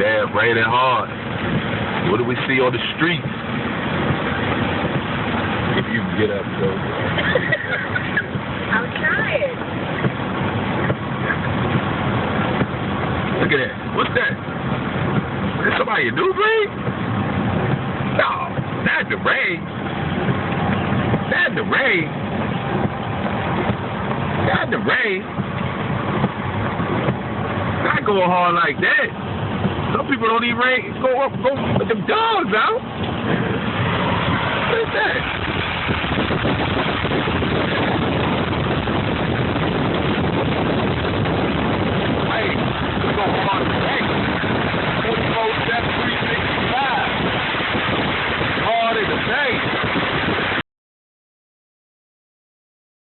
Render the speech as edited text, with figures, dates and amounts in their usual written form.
Damn, raining hard. What do we see on the street? If you can get up, so. I'm trying. Look at that. What's that? Is somebody a new breed? No, not the rain. Not the rain. Not the rain. Not going hard like that. Some people don't even go with them dogs out. What is that?